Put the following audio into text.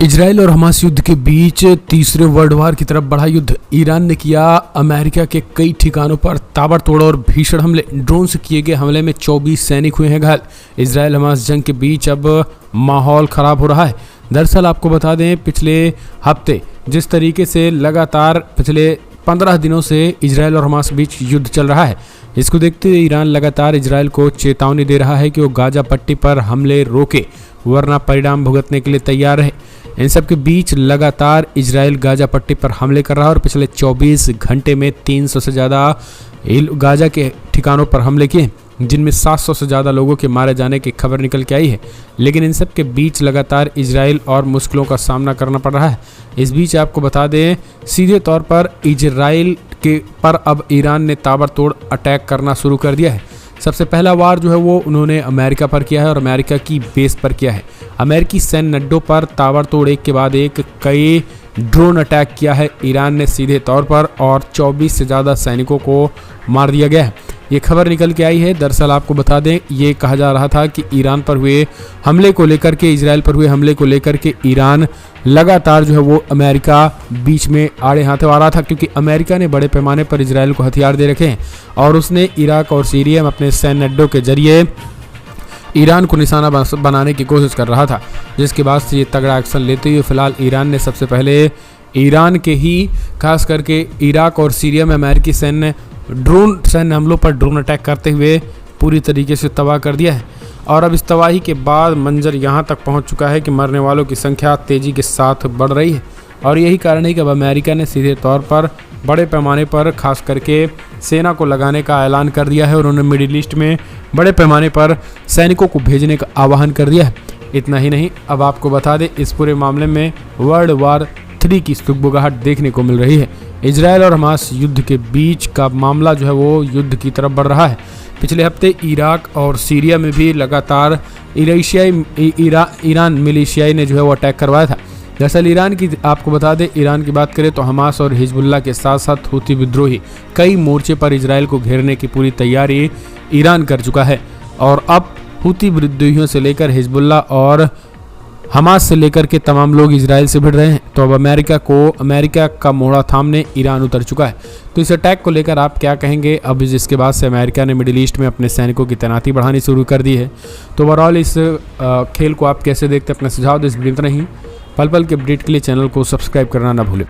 Israel और Hamas युद्ध के बीच तीसरे वर्ल्ड वार की तरफ बढ़ा युद्ध। ईरान ने किया अमेरिका के कई ठिकानों पर ताबड़तोड़ और भीषण हमले। ड्रोन से किए गए हमले में 24 सैनिक हुए हैं घायल। इजराइल हमास जंग के बीच अब माहौल खराब हो रहा है। दरअसल आपको बता दें, पिछले हफ्ते जिस तरीके से लगातार पिछले 15 दिनों से इजराइल और हमास बीच युद्ध चल रहा है, इसको देखते हुए ईरान लगातार इजराइल को चेतावनी दे रहा है कि वो गाजा पट्टी पर हमले रोके, वरना परिणाम भुगतने के लिए तैयार रहे। इन सब के बीच लगातार इजराइल गाजा पट्टी पर हमले कर रहा है और पिछले 24 घंटे में 300 से ज़्यादा गाजा के ठिकानों पर हमले किए, जिनमें 700 से ज़्यादा लोगों के मारे जाने की खबर निकल के आई है। लेकिन इन सब के बीच लगातार इजराइल और मुश्किलों का सामना करना पड़ रहा है। इस बीच आपको बता दें, सीधे तौर पर इजराइल के पर अब ईरान ने ताबड़तोड़ अटैक करना शुरू कर दिया है। सबसे पहला वार जो है वो उन्होंने अमेरिका पर किया है और अमेरिका की बेस पर किया है। अमेरिकी सैन्य अड्डों पर ताबड़तोड़ एक के बाद एक कई ड्रोन अटैक किया है ईरान ने सीधे तौर पर, और 24 से ज़्यादा सैनिकों को मार दिया गया है। ये खबर निकल के आई है। दरअसल आपको बता दें, ये कहा जा रहा था कि ईरान पर हुए हमले को लेकर के, इजराइल पर हुए हमले को लेकर के ईरान लगातार जो है वो अमेरिका बीच में आड़े हाथों आ रहा था, क्योंकि अमेरिका ने बड़े पैमाने पर इजराइल को हथियार दे रखे हैं और उसने इराक और सीरिया में अपने सैन्य अड्डों के जरिए ईरान को निशाना बनाने की कोशिश कर रहा था, जिसके बाद से ये तगड़ा एक्शन लेते हुए फिलहाल ईरान ने सबसे पहले ईरान के ही खास करके इराक और सीरिया में अमेरिकी सैन्य हमलों पर ड्रोन अटैक करते हुए पूरी तरीके से तबाह कर दिया है। और अब इस तबाही के बाद मंजर यहाँ तक पहुँच चुका है कि मरने वालों की संख्या तेज़ी के साथ बढ़ रही है। और यही कारण है कि अब अमेरिका ने सीधे तौर पर बड़े पैमाने पर खास करके सेना को लगाने का ऐलान कर दिया है और उन्होंने मिडिल ईस्ट में बड़े पैमाने पर सैनिकों को भेजने का आह्वान कर दिया है। इतना ही नहीं, अब आपको बता दें, इस पूरे मामले में वर्ल्ड वार 3 की सुगबुगाहट देखने को मिल रही है। इजराइल और हमास युद्ध के बीच का मामला जो है वो युद्ध की तरफ बढ़ रहा है। पिछले हफ्ते इराक और सीरिया में भी लगातार ईरान मिलिशियाई ने जो है वो अटैक करवाया था। दरअसल ईरान की आपको बता दें, ईरान की बात करें तो हमास और हिजबुल्लाह के साथ साथ हूती विद्रोही कई मोर्चे पर इजराइल को घेरने की पूरी तैयारी ईरान कर चुका है। और अब हूती विद्रोहियों से लेकर हिजबुल्लाह और हमास से लेकर के तमाम लोग इजराइल से भिड़ रहे हैं। तो अब अमेरिका का मोड़ा थामने ईरान उतर चुका है। तो इस अटैक को लेकर आप क्या कहेंगे? अब जिसके बाद से अमेरिका ने मिडिल ईस्ट में अपने सैनिकों की तैनाती बढ़ानी शुरू कर दी है, तो ओवरऑल इस खेल को आप कैसे देखते हैं? अपना सुझाव दें। इस वीडियो में इतना ही। पल पल के अपडेट के लिए चैनल को सब्सक्राइब करना ना भूलें।